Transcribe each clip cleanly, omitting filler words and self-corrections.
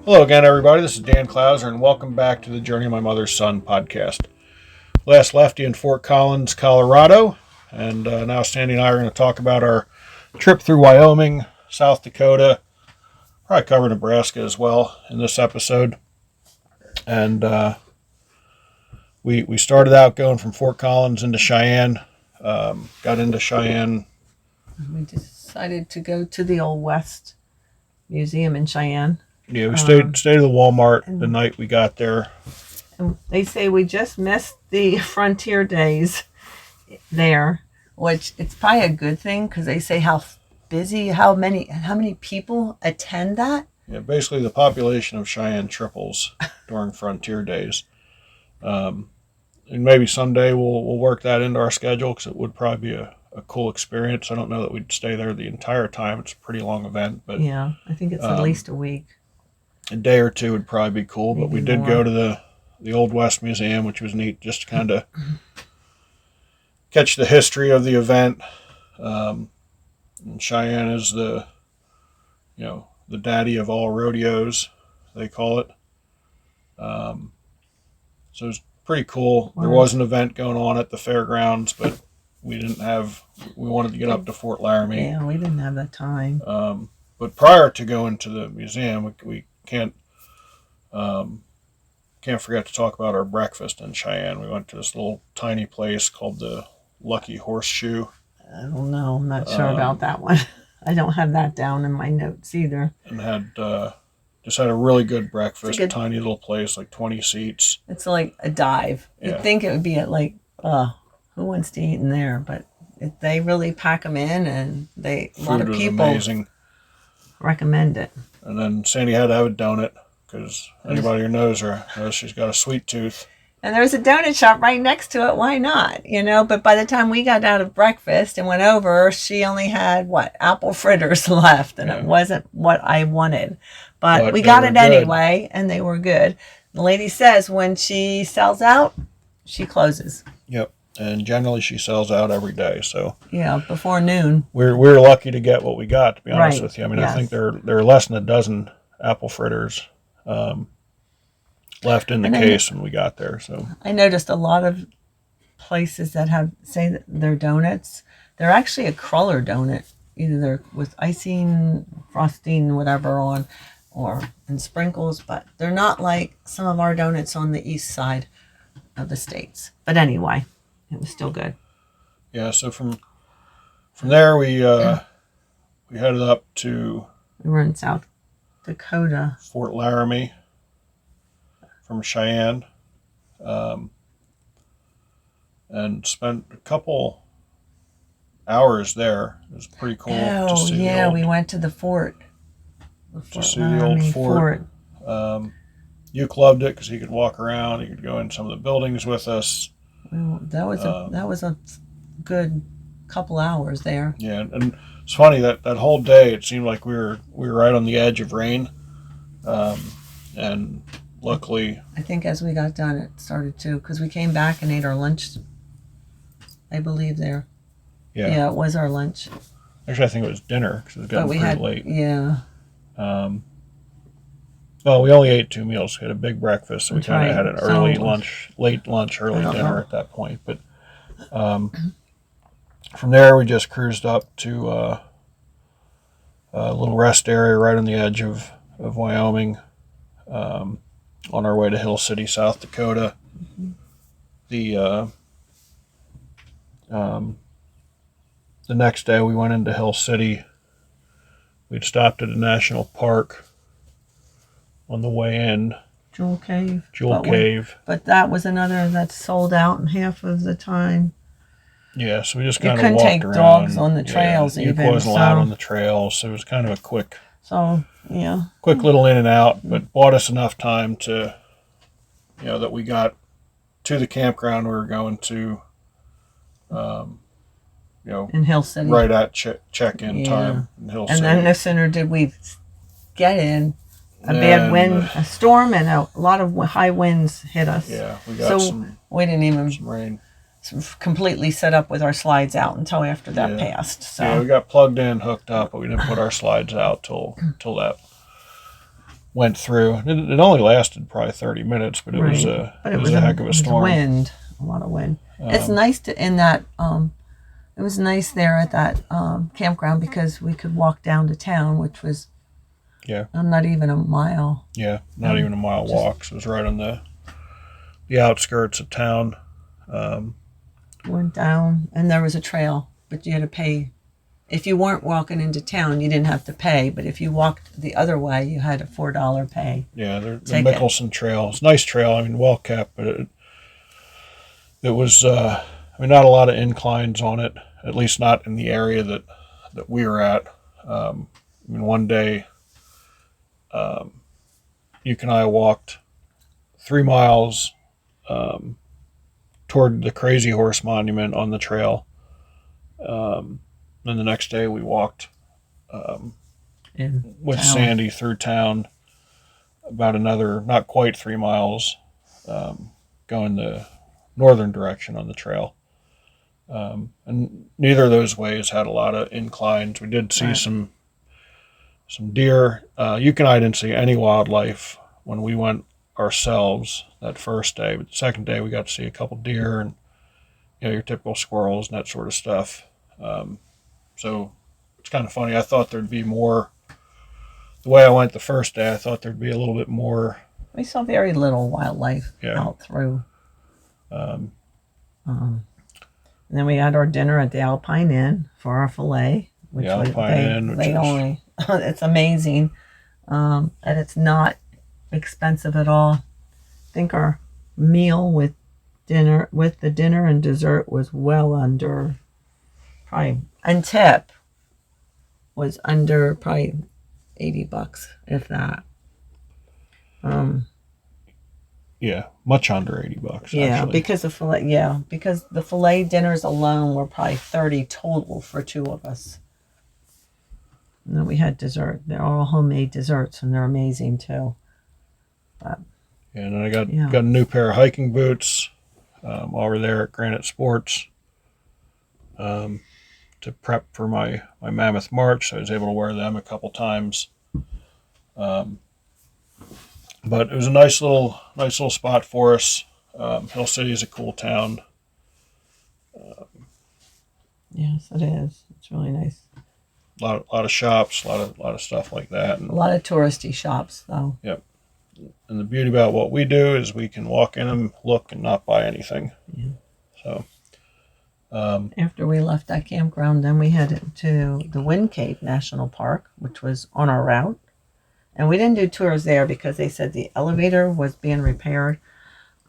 Hello again, everybody. This is Dan Clouser, and welcome back to the Journey of My Mother's Son podcast. Last left you in Fort Collins, Colorado, and now Sandy and I are going to talk about our trip through Wyoming, South Dakota, probably cover Nebraska as well in this episode. And we started out going from Fort Collins into Cheyenne, got into Cheyenne. We decided to go to the Old West Museum in Cheyenne. Yeah, we stayed at the Walmart the night we got there. And they say we just missed the frontier days there, which it's probably a good thing because they say how busy, how many people attend that. Yeah, basically the population of Cheyenne triples during frontier days. And maybe someday we'll work that into our schedule because it would probably be a cool experience. I don't know that we'd stay there the entire time. It's a pretty long event, but yeah, I think it's at least a week. A day or two would probably be cool, but we did go to the Old West Museum, which was neat, just to kind of catch the history of the event. And Cheyenne is the daddy of all rodeos, they call it. So it was pretty cool. There was an event going on at the fairgrounds, but we wanted to get up to Fort Laramie. Yeah, we didn't have that time. But prior to going to the museum, we can't forget to talk about our breakfast in Cheyenne. We went to this little tiny place called the Lucky Horseshoe. I don't know. I'm not sure about that one. I don't have that down in my notes either. And had just had a really good breakfast. A tiny little place, like 20 seats. It's like a dive. Yeah. You'd think it would be at like, who wants to eat in there? But they really pack them in, and a lot of people amazing. Recommend it. And then Sandy had to have a donut because anybody who knows her knows she's got a sweet tooth. And there was a donut shop right next to it. Why not? But by the time we got out of breakfast and went over, she only had apple fritters left, and it wasn't what I wanted. But we got it anyway, and they were good. The lady says when she sells out, she closes. Yep. And generally she sells out every day. So yeah, before noon. We're lucky to get what we got, to be honest with you. I mean, yes. I think there are less than a dozen apple fritters left in the case when we got there. So I noticed a lot of places that say that they're donuts. They're actually a cruller donut. Either they're with icing, frosting, whatever on, and sprinkles, but they're not like some of our donuts on the east side of the states. But anyway, it was still good. Yeah, so from there we headed up to... We were in South Dakota. Fort Laramie from Cheyenne. And spent a couple hours there. It was pretty cool to see. Yeah, we went to the fort. To see the old fort. Luke loved it because he could walk around. He could go in some of the buildings with us. Well, that was a good couple hours there. Yeah, and it's funny that whole day it seemed like we were right on the edge of rain, and luckily, I think as we got done it started to, because we came back and ate our lunch. I believe there. Yeah, it was our lunch. Actually, I think it was dinner because it was getting pretty late. Yeah. Well, we only ate 2 meals. We had a big breakfast, so we kind of had an early lunch, late lunch, early dinner at that point. But from there, we just cruised up to a little rest area right on the edge of Wyoming on our way to Hill City, South Dakota. The next day, we went into Hill City. We'd stopped at a national park on the way in. Jewel Cave. But that was another that's sold out in half of the time. Yeah, so we just kind of walked around. You couldn't take dogs on the trails even. It wasn't allowed on the trails, so it was kind of a quick little in and out, but bought us enough time to, that we got to the campground we were going to, in Hill City. Right at check-in time in Hill City. And then no sooner did we get in, a bad wind, a storm, and a lot of high winds hit us. Yeah, we got we didn't even some rain. Completely set up with our slides out until after that passed. So we got plugged in, hooked up, but we didn't put our slides out till that went through. It only lasted probably 30 minutes, but it was a heck of a storm. Wind, a lot of wind. It's nice it was nice there at that campground because we could walk down to town, which was not even a mile. Yeah, not even a mile walk. So it was right on the outskirts of town. Went down, and there was a trail, but you had to pay. If you weren't walking into town, you didn't have to pay. But if you walked the other way, you had a $4 pay. Yeah, the Mickelson Trail. It's a nice trail. I mean, well kept, but it was. Not a lot of inclines on it. At least not in the area that we were at. One day, Yuke and I walked 3 miles toward the Crazy Horse Monument on the trail. Then the next day we walked with Sandy through town about another, not quite 3 miles, going the northern direction on the trail. And neither of those ways had a lot of inclines. We did see some deer. Yuke and I didn't see any wildlife when we went ourselves that first day, but the second day we got to see a couple deer and your typical squirrels and that sort of stuff. So it's kind of funny. I thought there'd be more. The way I went the first day, I thought there'd be a little bit more. We saw very little wildlife out through. And then we had our dinner at the Alpine Inn for our filet, which it's amazing, and it's not expensive at all. I think our meal with the dinner and dessert was well under, probably, and tip was under probably $80, if that. Yeah, much under $80. Yeah, actually. because the filet. Yeah, because the filet dinners alone were probably $30 total for 2 of us. And then we had dessert. They're all homemade desserts, and they're amazing too. But and then I got a new pair of hiking boots over there at Granite Sports to prep for my Mammoth March. So I was able to wear them a couple times. But it was a nice little spot for us. Hill City is a cool town. Yes, it is. It's really nice. A lot of shops, a lot of stuff like that. And, a lot of touristy shops, though. Yep. And the beauty about what we do is we can walk in them, look, and not buy anything. Yeah. So. After we left that campground, then we headed to the Wind Cave National Park, which was on our route. And we didn't do tours there because they said the elevator was being repaired.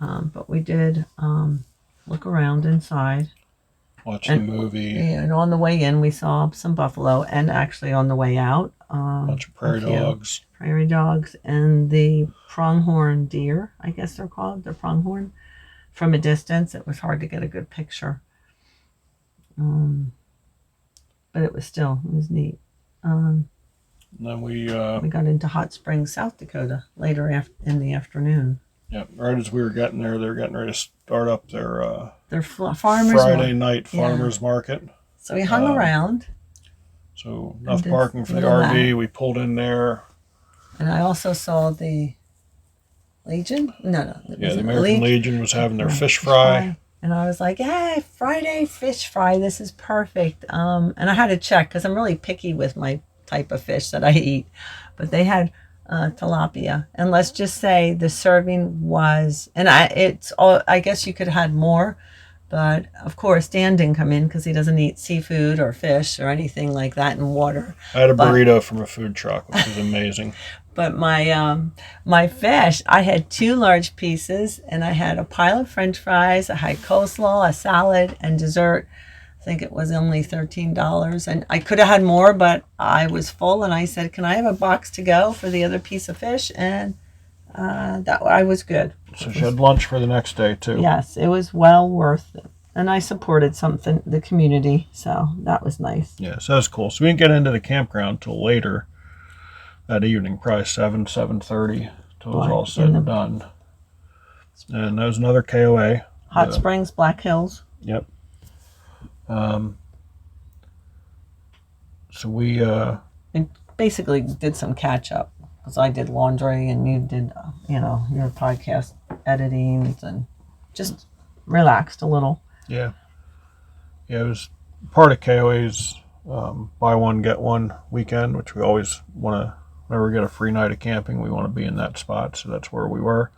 But we did look around inside. Watch the movie. And on the way in, we saw some buffalo. And actually on the way out, a bunch of prairie dogs. Prairie dogs and the pronghorn deer, I guess they're called. They're pronghorn. From a distance, it was hard to get a good picture. But it was neat. And then we got into Hot Springs, South Dakota later in the afternoon. Yeah, right as we were getting there, they were getting ready to start up their farmers Friday night farmers market. So we hung around. So enough parking for the RV. We pulled in there. And I also saw the Legion. No. Yeah, the American Legion was having their fish fry. And I was like, hey, Friday fish fry. This is perfect. And I had to check because I'm really picky with my type of fish that I eat. But they had tilapia. And let's just say the serving was, and I guess you could have had more. But, of course, Dan didn't come in because he doesn't eat seafood or fish or anything like that in water. I had a burrito from a food truck, which was amazing. But my fish, I had 2 large pieces, and I had a pile of French fries. I had coleslaw, a salad, and dessert. I think it was only $13. And I could have had more, but I was full, and I said, can I have a box to go for the other piece of fish? And that I was good. So she had lunch for the next day too. Yes, it was well worth it, and I supported the community, so that was nice. Yeah, so that was cool. So we didn't get into the campground till later that evening, probably 7:30, till it was all said and done. And that was another KOA. Hot Springs, Black Hills. Yep. So we basically did some catch up. because I did laundry and you did, your podcast editing, and just relaxed a little. Yeah. Yeah, it was part of KOA's buy one, get one weekend, which we always want to, whenever we get a free night of camping, we want to be in that spot. So that's where we were.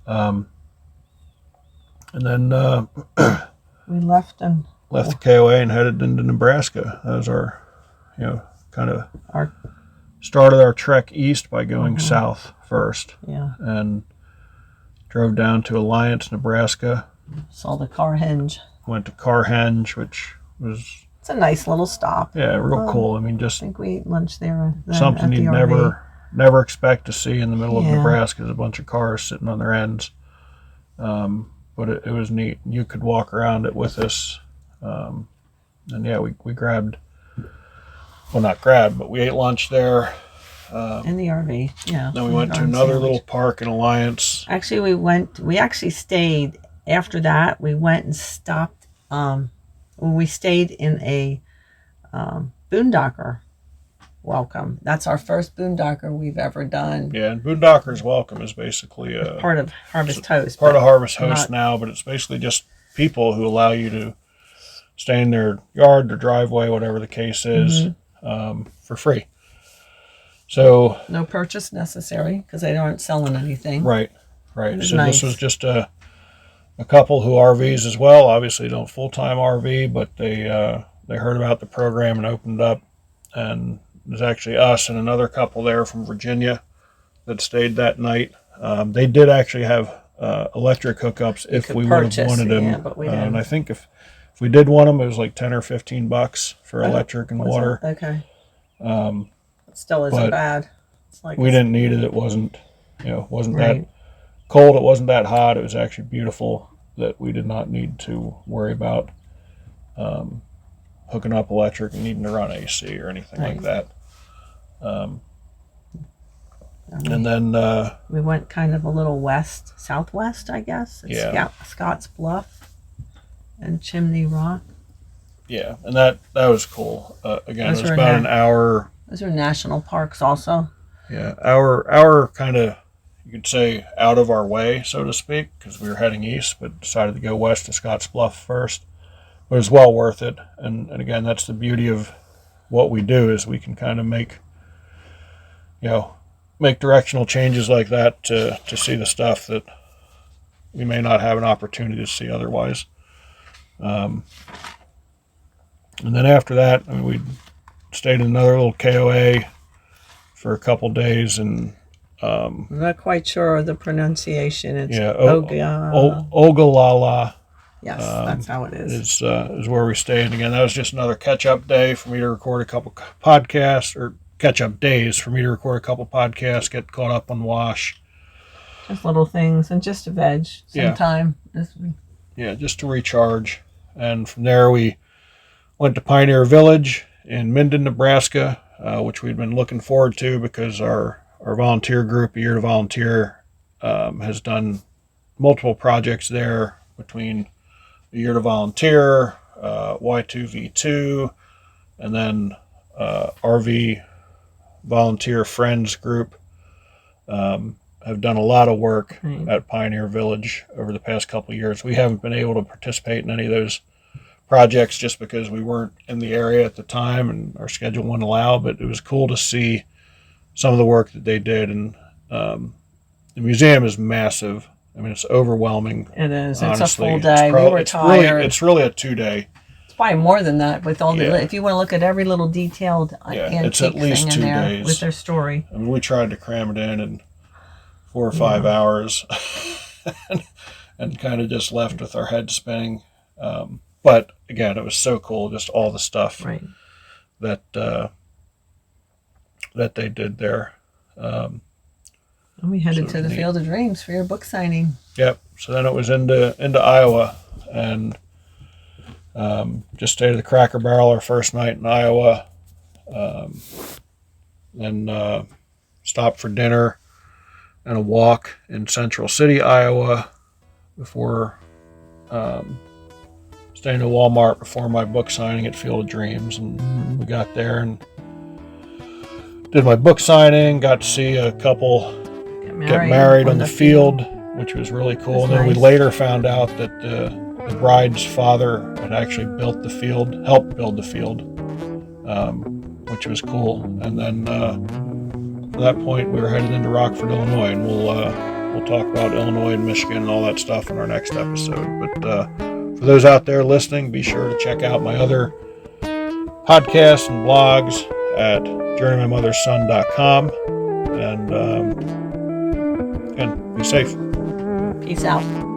And then we left the KOA and headed into Nebraska. That was our, kind of started our trek east by going south first. Yeah. And drove down to Alliance, Nebraska. Saw the Carhenge. Went to Carhenge, which was... It's a nice little stop. Yeah, real cool. I mean, I think we ate lunch there. Something you'd never expect to see in the middle of Nebraska is a bunch of cars sitting on their ends. But it was neat. You could walk around it with us. And yeah, we grabbed... Well, not grabbed, but we ate lunch there. In the RV, yeah. Then we went to another little park in Alliance. Actually, we actually stayed, after that, we went and stopped, we stayed in a boondocker welcome. That's our first boondocker we've ever done. Yeah, and Boondocker's Welcome is basically part of Harvest Host. Part of Harvest Host now, but it's basically just people who allow you to stay in their yard, their driveway, whatever the case is, for free. So no purchase necessary because they aren't selling anything. Right. So nice. This was just a couple who RVs as well. Obviously, don't full-time RV, but they heard about the program and opened up. And there's actually us and another couple there from Virginia that stayed that night. They did actually have electric hookups if we would have wanted them. Yeah, but we didn't. And I think if we did want them, it was like $10 or $15 for electric and water. Okay. It still isn't bad. It's like we didn't need it. It wasn't right. that cold. It wasn't that hot. It was actually beautiful that we did not need to worry about hooking up electric and needing to run AC or anything like that. And then we went kind of a little southwest, I guess. It's Scott's Bluff and Chimney Rock. Yeah, and that was cool. Again, it was about an hour. Those are national parks also. Yeah, hour kind of, you could say, out of our way, so to speak, because we were heading east, but decided to go west to Scotts Bluff first. But it was well worth it. And again, that's the beauty of what we do, is we can kind of make directional changes like that to see the stuff that we may not have an opportunity to see otherwise. And then after that, we stayed in another little KOA for a couple days, and I'm not quite sure of the pronunciation. It's Ogallala. Yes, that's how it is. Is where we stayed. And again, that was just another catch-up day for me to record a couple podcasts, or catch-up days for me to record a couple podcasts, get caught up on Wash. Just little things, and just to veg sometime. Yeah, just to recharge. And from there, we went to Pioneer Village in Minden, Nebraska, which we'd been looking forward to because our volunteer group, A Year to Volunteer, has done multiple projects there between A Year to Volunteer, Y2V2, and then RV Volunteer Friends Group. Have done a lot of work at Pioneer Village over the past couple of years. We haven't been able to participate in any of those projects just because we weren't in the area at the time and our schedule wouldn't allow, but it was cool to see some of the work that they did. And the museum is massive. It's overwhelming. It is. Honestly. It's a full day. We were tired. It's really a 2-day. It's probably more than that with all the. If you want to look at every little detailed antique it's at least thing 2 in there days with their story. We tried to cram it in 4 or 5 hours, and kind of just left with our heads spinning. But again, it was so cool, just all the stuff that they did there. And we headed to the Field of Dreams for your book signing. Yep. So then it was into Iowa, and just stayed at the Cracker Barrel our first night in Iowa. Then stopped for dinner and a walk in Central City, Iowa, before staying at Walmart before my book signing at Field of Dreams. And we got there and did my book signing, got to see a couple get married on the field, which was really cool. And then we later found out that the bride's father had actually built the field, helped build the field, which was cool. And then at that point, we were headed into Rockford, Illinois, and we'll talk about Illinois and Michigan and all that stuff in our next episode. But for those out there listening, be sure to check out my other podcasts and blogs at journeymymotherson.com. And again, be safe. Peace out.